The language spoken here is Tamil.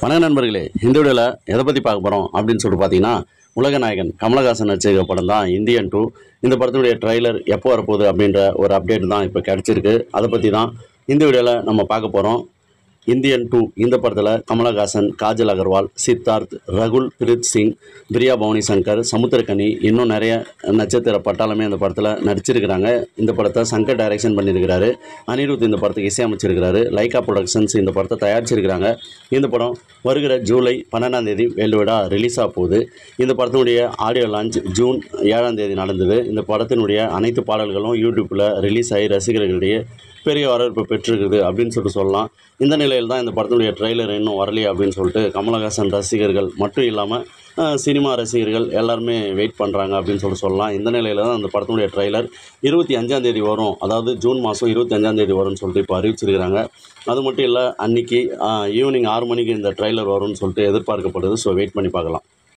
வணக்க நண்பர்களே, இந்த வீடியோவில் எதை பற்றி பார்க்க போகிறோம் அப்படின்னு சொல்லிட்டு பார்த்தீங்கன்னா, உலக நாயகன் கமலஹாசன் நடிச்சிருக்க படம் தான் இந்தியன் 2. இந்த படத்தினுடைய ட்ரைலர் எப்போ வரப்போகுது அப்படின்ற ஒரு அப்டேட் தான் இப்போ கிடச்சிருக்கு. அதை பற்றி தான் இந்த வீடியோவில் நம்ம பார்க்க போகிறோம். இந்தியன் 2 இந்த படத்தில் கமலஹாசன், காஜல் அகர்வால், சித்தார்த், ரகுல் பிரீத் சிங், பிரியா பவானி சங்கர், சமுத்திரக்கனி, இன்னும் நிறைய நட்சத்திர பட்டாளமே இந்த படத்தில் நடிச்சிருக்கிறாங்க. இந்த படத்தை சங்கர் டைரக்ஷன் பண்ணியிருக்கிறாரு. அனிருத் இந்த படத்துக்கு இசையமைச்சிருக்கிறாரு. லைகா ப்ரொடக்ஷன்ஸ் இந்த படத்தை தயாரிச்சிருக்கிறாங்க. இந்த படம் வருகிற ஜூலை 12ஆம் தேதி வேல்டுவிடா ரிலீஸ் ஆக போகுது. இந்த படத்தினுடைய ஆடியோ லான்ச் ஜூன் 7ஆம் தேதி நடந்தது. இந்த படத்தினுடைய அனைத்து பாடல்களும் யூடியூப்பில் ரிலீஸ் ஆகி ரசிகர்களிடையே பெரிய வரவேற்பு பெற்றிருக்குது அப்படின்னு சொல்லிட்டு சொல்லலாம். இந்த நிலையில் தான் இந்த படத்தினுடைய ட்ரெய்லர் இன்னும் வரலையே அப்படின்னு சொல்லிட்டு கமலஹாசன் ரசிகர்கள் மட்டும் இல்லாமல் சினிமா ரசிகர்கள் எல்லாருமே வெயிட் பண்ணுறாங்க அப்படின்னு சொல்லிட்டு சொல்லலாம். இந்த நிலையில் தான் அந்த படத்தினுடைய ட்ரெய்லர் 25ஆம் தேதி வரும், அதாவது ஜூன் மாதம் 25ஆம் தேதி வரும்னு சொல்லிட்டு இப்போ அறிவிச்சிருக்கிறாங்க. அது மட்டும் இல்லை, அன்றைக்கி ஈவினிங் 6 மணிக்கு இந்த ட்ரெய்லர் வரும்னு சொல்லிட்டு எதிர்பார்க்கப்படுது. ஸோ வெயிட் பண்ணி பார்க்கலாம்.